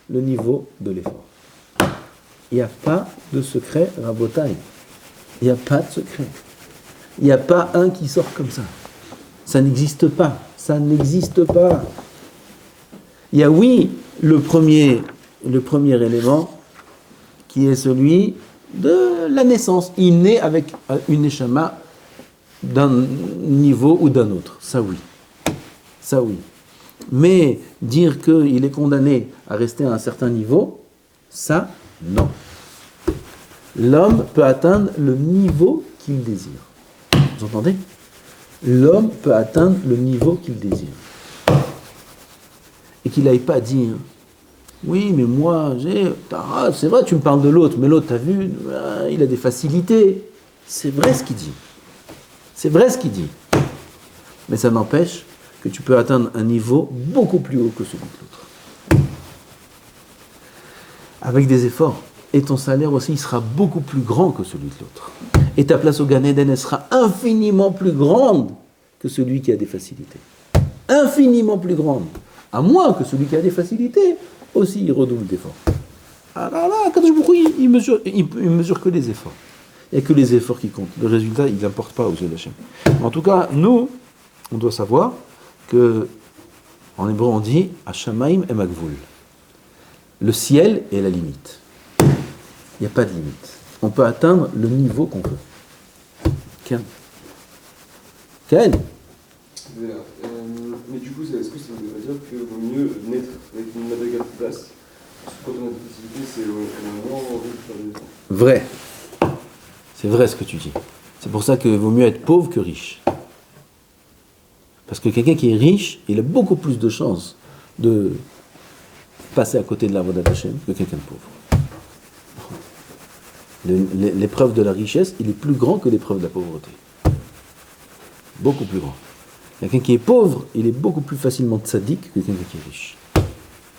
S1: le niveau de l'effort. Il n'y a pas de secret, Rabotai. Il n'y a pas de secret. Il n'y a pas un qui sort comme ça. Ça n'existe pas. Ça n'existe pas. Il y a, oui, le premier élément qui est celui de la naissance. Il naît avec une neshama d'un niveau ou d'un autre. Ça, oui. Ça, oui. Mais dire qu'il est condamné à rester à un certain niveau, ça, non. L'homme peut atteindre le niveau qu'il désire. Vous entendez? L'homme peut atteindre le niveau qu'il désire. Et qu'il n'aille pas dire oui, mais moi, c'est vrai, tu me parles de l'autre, mais l'autre, t'as vu, il a des facilités. C'est vrai ce qu'il dit. C'est vrai ce qu'il dit. Mais ça n'empêche que tu peux atteindre un niveau beaucoup plus haut que celui de l'autre. Avec des efforts. Et ton salaire aussi, il sera beaucoup plus grand que celui de l'autre. Et ta place au Gan Eden, elle sera infiniment plus grande que celui qui a des facilités. Infiniment plus grande. À moins que celui qui a des facilités, aussi il redouble d'efforts. Alors là, quand il mesure que les efforts. Il n'y a que les efforts qui comptent. Le résultat, il n'importe pas aux yeux de Hachem. En tout cas, nous, on doit savoir que, en hébreu, on dit Hashamaim et Magvul. Le ciel est la limite. Il n'y a pas de limite. On peut atteindre le niveau qu'on veut. Ken.
S3: Mais du coup, est-ce que ça veut dire qu'il vaut mieux naître avec une madriga plus basse? Quand on a des facilités, on a moins envie de faire des efforts.
S1: Vrai. C'est vrai ce que tu dis. C'est pour ça qu'il vaut mieux être pauvre que riche. Parce que quelqu'un qui est riche, il a beaucoup plus de chances de passer à côté de la Avodat Hashem que quelqu'un de pauvre. L'épreuve de la richesse, il est plus grand que l'épreuve de la pauvreté. Beaucoup plus grand. Quelqu'un qui est pauvre, il est beaucoup plus facilement tzaddik que quelqu'un qui est riche.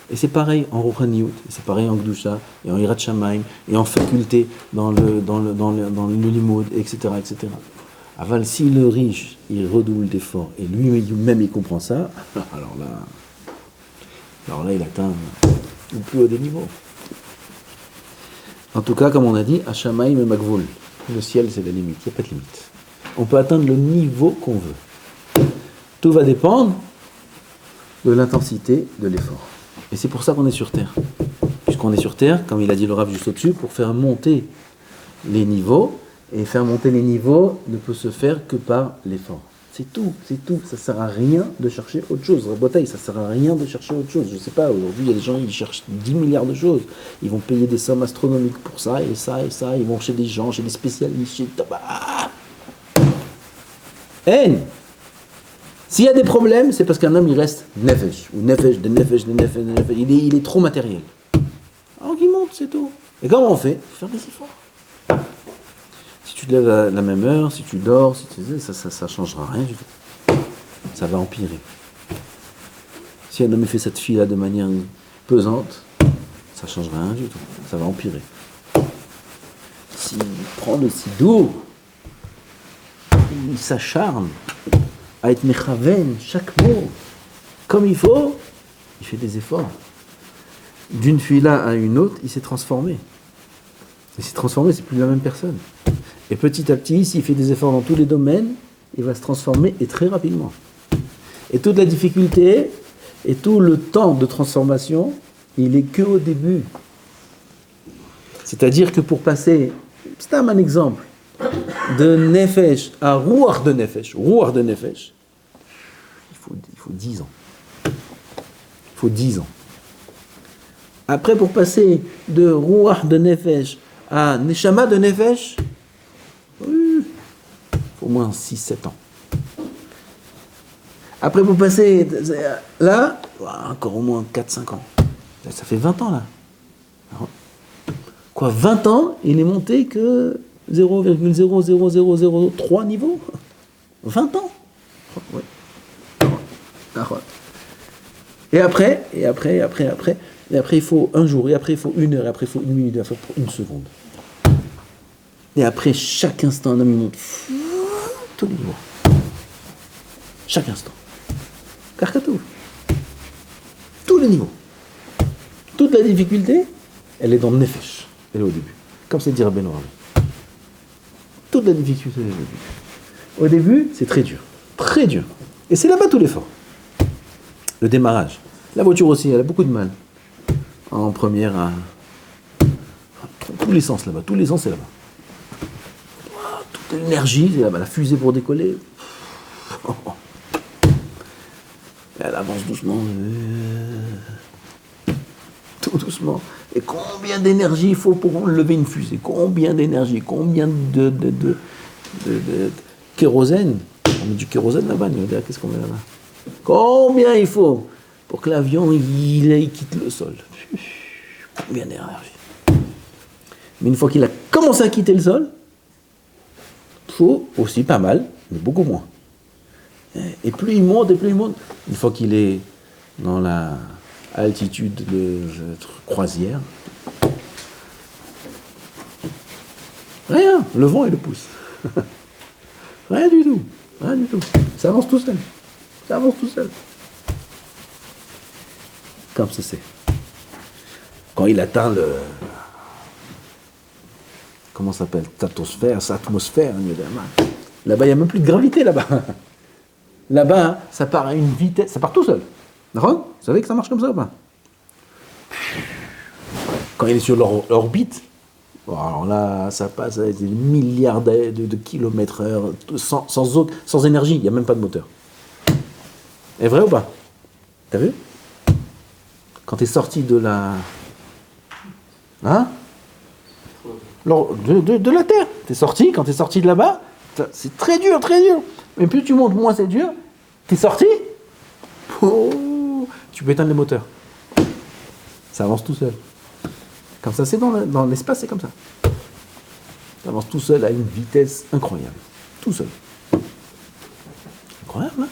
S1: Et c'est pareil en Rouhaniyut, et c'est pareil en Gdusha, et en Hirat Shamayim, et en faculté, dans le limoud, etc., etc. Aval, si le riche, il redouble d'efforts, et lui-même il comprend ça, alors là il atteint le plus haut des niveaux. En tout cas, comme on a dit, Hashamayim et Magvoul, le ciel c'est la limite, il n'y a pas de limite. On peut atteindre le niveau qu'on veut. Tout va dépendre de l'intensité de l'effort. Et c'est pour ça qu'on est sur Terre. Puisqu'on est sur Terre, comme il a dit le Rav juste au-dessus, pour faire monter les niveaux. Et faire monter les niveaux ne peut se faire que par l'effort. C'est tout. Ça ne sert à rien de chercher autre chose. Rabotaï, ça ne sert à rien de chercher autre chose. Je ne sais pas, aujourd'hui, il y a des gens qui cherchent 10 milliards de choses. Ils vont payer des sommes astronomiques pour ça et ça et ça. Ils vont chez des gens, chez des spécialistes, chez... Haine. S'il y a des problèmes, c'est parce qu'un homme, il reste nefesh. Ou nefesh. Il est trop matériel. Alors qu'il monte, c'est tout. Et comment on fait? Il faut faire des efforts. Si tu te lèves à la même heure, si tu dors, ça ne changera rien du tout. Ça va empirer. Si un homme fait cette fille-là de manière pesante, ça ne changera rien du tout. Ça va empirer. S'il prend le sidour, il s'acharne à être mechaven, chaque mot, comme il faut, il fait des efforts. D'une fille-là à une autre, il s'est transformé. Il s'est transformé, c'est plus la même personne. Et petit à petit, s'il fait des efforts dans tous les domaines, il va se transformer et très rapidement. Et toute la difficulté et tout le temps de transformation, il est que au début. C'est-à-dire que pour passer, c'est un exemple, de nefesh à rouar de nefesh, il faut 10 ans. Il faut 10 ans. Après, pour passer de rouar de nefesh à neshama de nefesh, il faut au moins 6-7 ans. Après, pour passer là, encore au moins 4-5 ans. Ça fait 20 ans là. Alors, quoi, 20 ans, il est monté que 0,00003 niveaux. 20 ans. Ouais. Et après, il faut un jour, et après il faut une heure, et après il faut une minute, et après il faut une seconde. Et après, chaque instant, un homme monte tous les niveaux. Chaque instant. Karkatou. Tous les niveaux. Toute la difficulté, elle est dans le nefesh. Elle est au début. Comme c'est dit Rabbeinu Rami. Toute la difficulté, elle est au début. Au début, c'est très dur. Très dur. Et c'est là-bas tout l'effort. Le démarrage. La voiture aussi, elle a beaucoup de mal. En première, tous les sens là-bas. Tous les sens, c'est là-bas. Toute l'énergie, c'est là-bas. La fusée pour décoller. Elle avance doucement. Tout doucement. Et combien d'énergie il faut pour lever une fusée? Combien d'énergie? Combien de kérosène? On met du kérosène là-bas, qu'est-ce qu'on met là-bas? Combien il faut pour que l'avion il quitte le sol? Combien d'énergie? Mais une fois qu'il a commencé à quitter le sol, il faut aussi pas mal, mais beaucoup moins. Et plus il monte, une fois qu'il est dans la altitude de croisière, rien, le vent il le pousse. Rien du tout. Ça avance tout seul. Comme ça c'est. Quand il atteint le... Comment ça s'appelle? Atmosphère. Là-bas, il n'y a même plus de gravité, là-bas. Là-bas, ça part à une vitesse... Ça part tout seul. D'accord? Vous savez que ça marche comme ça ou pas? Quand il est sur l'orbite, alors là, ça passe à des milliards de kilomètres heure, sans énergie, il n'y a même pas de moteur. Est vrai ou pas? T'as vu? Quand tu es sorti de la... Hein? De la Terre. Quand tu es sorti de là-bas, c'est très dur. Mais plus tu montes, moins c'est dur. Tu es sorti, tu peux éteindre les moteurs. Ça avance tout seul. Comme ça, c'est dans l'espace, c'est comme ça. Ça avance tout seul à une vitesse incroyable. Tout seul. Incroyable, hein?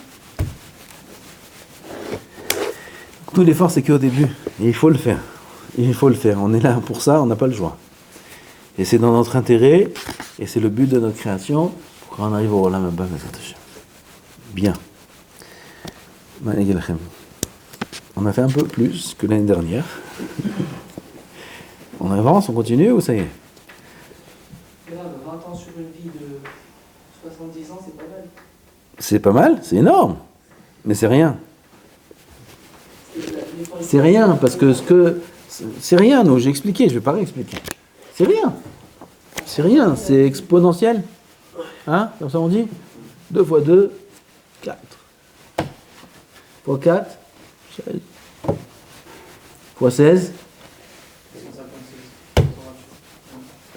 S1: Tout l'effort, c'est qu'au début. Et il faut le faire. Il faut le faire. On est là pour ça, on n'a pas le choix. Et c'est dans notre intérêt, et c'est le but de notre création, pour qu'on arrive au Olam Haba Bezrat Hashem. Bien. On a fait un peu plus que l'année dernière. On avance, on continue ou ça y est?
S4: 20 ans sur une vie de 70 ans, c'est pas mal.
S1: C'est pas mal, c'est énorme. Mais c'est rien. C'est rien, parce que c'est rien, nous, j'ai expliqué, je vais pas réexpliquer. C'est rien. C'est rien, c'est exponentiel. Hein, comme ça on dit 2 fois 2, 4. Fois 4, 16. Fois 16.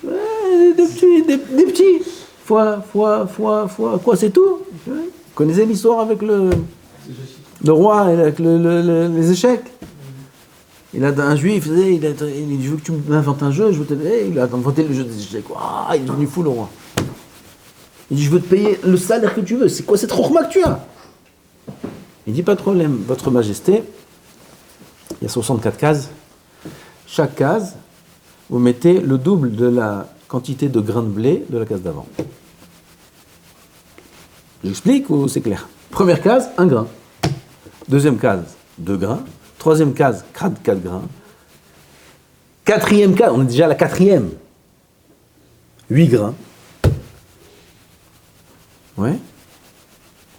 S1: Ouais, des petits. Fois, quoi, c'est tout. Vous connaissez l'histoire avec le roi, avec les échecs. Il a un juif, il dit, je veux que tu m'inventes un jeu, il a inventé le jeu des échecs. Ah, il est devenu fou le roi. Il dit, je veux te payer le salaire que tu veux, c'est quoi cette rochma que tu as? Il dit, pas de problème, votre majesté, il y a 64 cases. Chaque case, vous mettez le double de la quantité de grains de blé de la case d'avant. J'explique ou c'est clair? Première case, 1 grain. Deuxième case, 2 grains. Troisième case, 4 grains. Quatrième case, on est déjà à la 4e. 8 grains. Ouais.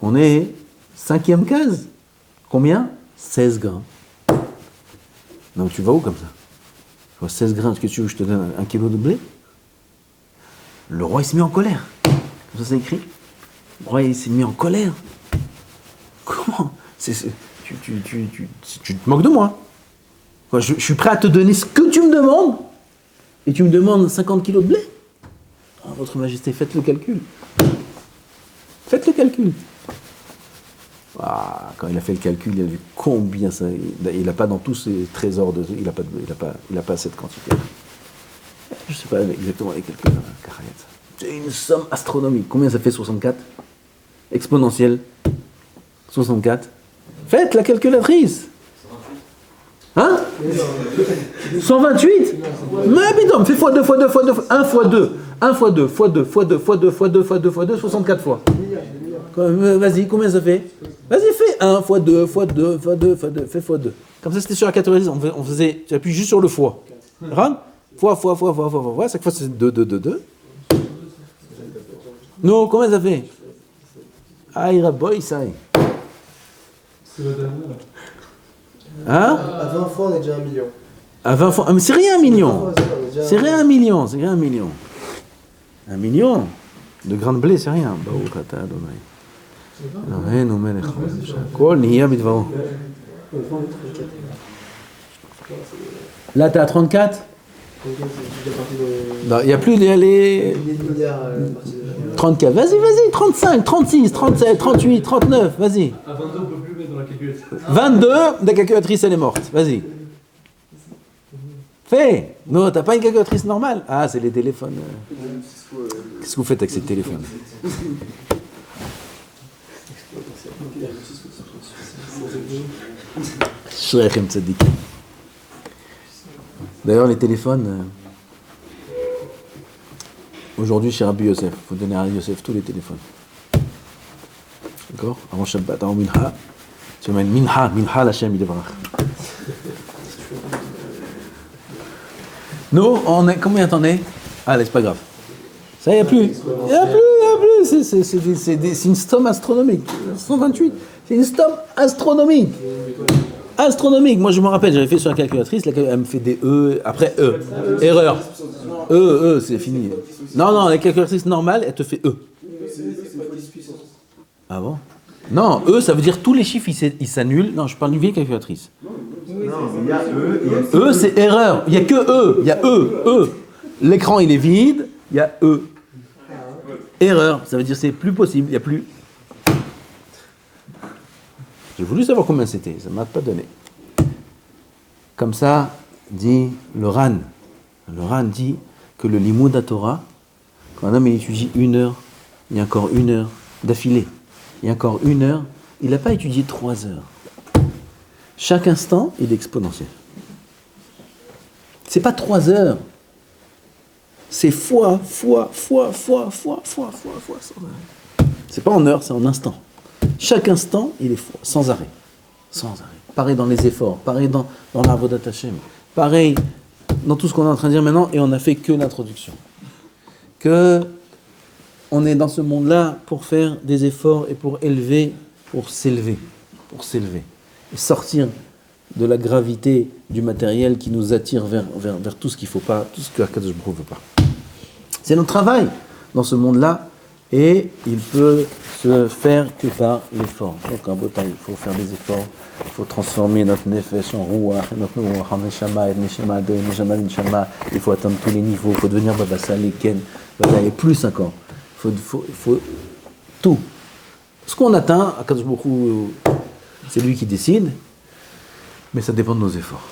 S1: On est 5e case. Combien? 16 grains. Donc tu vas où comme ça? 16 grains, est-ce que tu veux que je te donne 1 kilo de blé? Le roi il s'est mis en colère. Comme ça c'est écrit. Le roi il s'est mis en colère. Comment? Tu te moques de moi. Quoi, je suis prêt à te donner ce que tu me demandes et tu me demandes 50 kilos de blé? Oh, votre majesté, faites le calcul. Faites le calcul. Ah, quand il a fait le calcul, il a vu combien ça... Il n'a pas dans tous ses trésors, il n'a pas cette quantité. Je ne sais pas exactement les calculs. C'est une somme astronomique. Combien ça fait 64? Exponentielle. 64. Faites la calculatrice. Hein? 128? Mais bidon, fais fois 2, fois 2, fois 2, 1 fois 2. 1 fois 2, fois 2, fois 2, fois 2, fois 2, fois 2, fois 2, 64 fois. Vas-y, combien ça fait? Vas-y, fais 1 fois 2, fois 2, fois 2, fois 2, fais fois 2. Comme ça, c'était sur la 90, on faisait, tu appuies juste sur le fois. Fois, chaque fois c'est 2, 2, 2, 2. Non, combien ça fait? Aïe, raboy, ça y. Hein?
S2: À 20 fois, on est déjà 1 million.
S1: À 20 fois. Ah, mais c'est rien 1 million. C'est rien 1 million. C'est rien 1 million. 1 million de grains de blé, c'est rien. Là, t'es à 34? Il n'y a plus les 34. Vas-y, 35, 36, 37, 38, 39, vas-y.
S5: À 22, on ne peut plus mettre dans la calculatrice.
S1: 22, la calculatrice, elle est morte. Vas-y. Fais. Non, t'as pas une calculatrice normale? Ah, c'est les téléphones. Qu'est-ce que vous faites avec ces téléphones? D'ailleurs, les téléphones... Aujourd'hui, chez Rabbi Yosef, il faut donner à Rabbi Yosef tous les téléphones. D'accord? Avant Shabbat, avant Minha, tu mets Minha l'Hashem Yidevarach. Nous, on est... Combien attendez? Allez, c'est pas grave. Ça, il n'y a plus. Il n'y a plus. C'est une somme astronomique. 128. C'est une somme astronomique. Astronomique. Moi, je me rappelle, j'avais fait sur la calculatrice, elle me fait des E, après E. Erreur. C'est fini. Non, la calculatrice normale, elle te fait E. Ah bon? Non, E, ça veut dire tous les chiffres, ils s'annulent. Non, je parle d'une vieille calculatrice. E, c'est erreur. Il n'y a que E. Il y a E. L'écran, il est vide. Il y a E. Erreur. Ça veut dire que c'est plus possible. Il n'y a plus. J'ai voulu savoir combien c'était. Ça ne m'a pas donné. Comme ça, dit le Ran. Le Ran dit que le Limoud à Torah, quand un homme étudie 1 heure, il y a encore 1 heure d'affilée. Il y a encore 1 heure. Il n'a pas étudié 3 heures. Chaque instant, il est exponentiel. C'est pas 3 heures. C'est fois, sans arrêt. C'est pas en heures, c'est en instant. Chaque instant, il est fois, sans arrêt. Sans arrêt. Pareil dans les efforts, pareil dans l'Avodat Hashem, pareil dans tout ce qu'on est en train de dire maintenant, et on n'a fait que l'introduction. Que on est dans ce monde-là pour faire des efforts et pour s'élever. Et sortir de la gravité du matériel qui nous attire vers tout ce qu'il ne faut pas, tout ce que Akadosh Baruch Hu ne veut pas. C'est notre travail dans ce monde-là, et il peut se faire que par l'effort. Donc en bataille, il faut faire des efforts, il faut transformer notre nefesh en ruach, notre ruach en neshama, et neshama de neshama neshama, il faut atteindre tous les niveaux, il faut devenir babasal et ken, et plus encore. Il faut tout. Ce qu'on atteint, Akadosh Baruch Hu, c'est lui qui décide, mais ça dépend de nos efforts.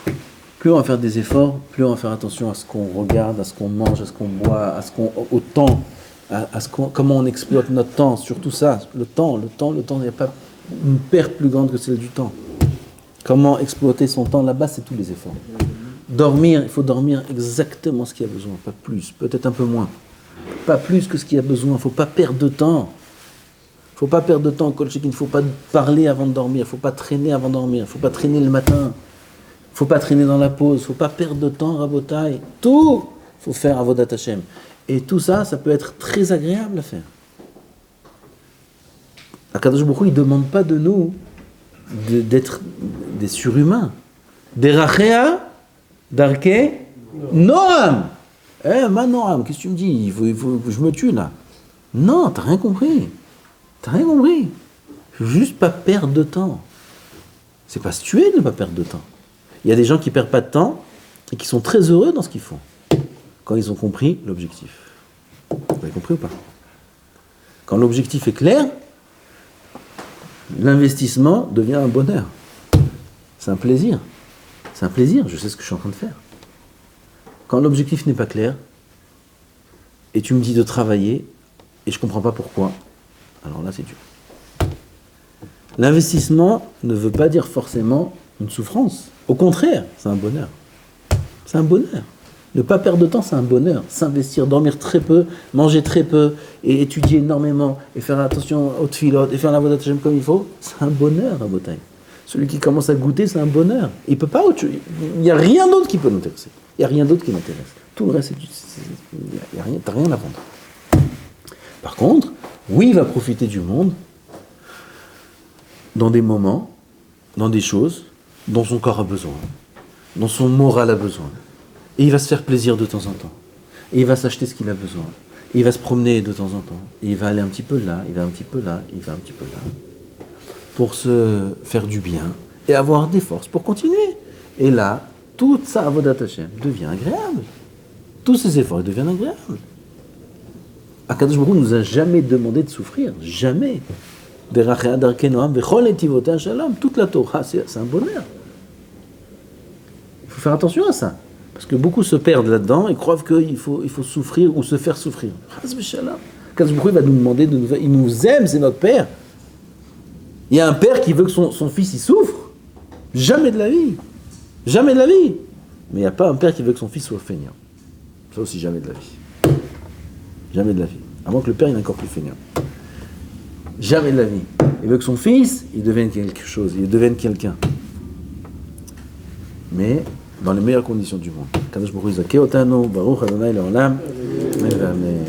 S1: Plus on va faire des efforts, plus on va faire attention à ce qu'on regarde, à ce qu'on mange, à ce qu'on boit, au temps, comment on exploite notre temps, surtout ça, le temps, il n'y a pas une perte plus grande que celle du temps. Comment exploiter son temps, là-bas, c'est tous les efforts. Dormir, il faut dormir exactement ce qu'il y a besoin, pas plus, peut-être un peu moins. Pas plus que ce qu'il y a besoin, il ne faut pas perdre de temps. Il ne faut pas perdre de temps, il ne faut pas parler avant de dormir, il ne faut pas traîner avant de dormir, il ne faut pas traîner le matin, il ne faut pas traîner dans la pause, il ne faut pas perdre de temps, rabotaille. Tout, il faut faire Avodat Hashem. Et tout ça, ça peut être très agréable à faire. Akadosh Baruch Hu, il ne demande pas de nous d'être des surhumains. Des rachéa, d'arke, noam. Ma noam, qu'est-ce que tu me dis? Il faut que je me tue là. Non, t'as rien compris. Il faut juste pas perdre de temps. C'est pas se tuer de ne pas perdre de temps. Il y a des gens qui perdent pas de temps et qui sont très heureux dans ce qu'ils font. Quand ils ont compris l'objectif. Vous avez compris ou pas? Quand l'objectif est clair, l'investissement devient un bonheur. C'est un plaisir. Je sais ce que je suis en train de faire. Quand l'objectif n'est pas clair, et tu me dis de travailler, et je ne comprends pas pourquoi, alors là c'est dur. L'investissement ne veut pas dire forcément une souffrance. Au contraire, c'est un bonheur. C'est un bonheur. Ne pas perdre de temps, c'est un bonheur. S'investir, dormir très peu, manger très peu, et étudier énormément, et faire attention aux tefilot, et faire la Avodat Hashem comme il faut, c'est un bonheur, à Botaï. Celui qui commence à goûter, c'est un bonheur. Il peut pas autre chose. Il n'y a rien d'autre qui peut l'intéresser. Il n'y a rien d'autre qui m'intéresse. Tout le reste, il y a rien, t'as rien à vendre. Par contre, oui, il va profiter du monde dans des moments, dans des choses dont son corps a besoin, dont son moral a besoin. Et il va se faire plaisir de temps en temps. Et il va s'acheter ce qu'il a besoin. Et il va se promener de temps en temps. Et il va aller un petit peu là, il va un petit peu là, il va un petit peu là. Pour se faire du bien et avoir des forces pour continuer. Et là, toute sa Avodat Hashem devient agréable. Tous ces efforts deviennent agréables. Akadosh Baruch Hu nous a jamais demandé de souffrir. Jamais. Toute la Torah, c'est un bonheur. Il faut faire attention à ça. Parce que beaucoup se perdent là-dedans et croient qu'il faut souffrir ou se faire souffrir. Akadosh Baruch Hu va nous demander, il nous aime, c'est notre Père. Il y a un père qui veut que son fils il souffre. Jamais de la vie. Jamais de la vie. Mais il n'y a pas un père qui veut que son fils soit feignant. Ça aussi, jamais de la vie. Jamais de la vie. À moins que le père il est encore plus feignant. Jamais de la vie. Il veut que son fils, il devienne quelque chose, il devienne quelqu'un. Mais dans les meilleures conditions du monde. Kadosh Baruch Hu Zakeh Otanu, Baruch Adonai Leolam. Amen.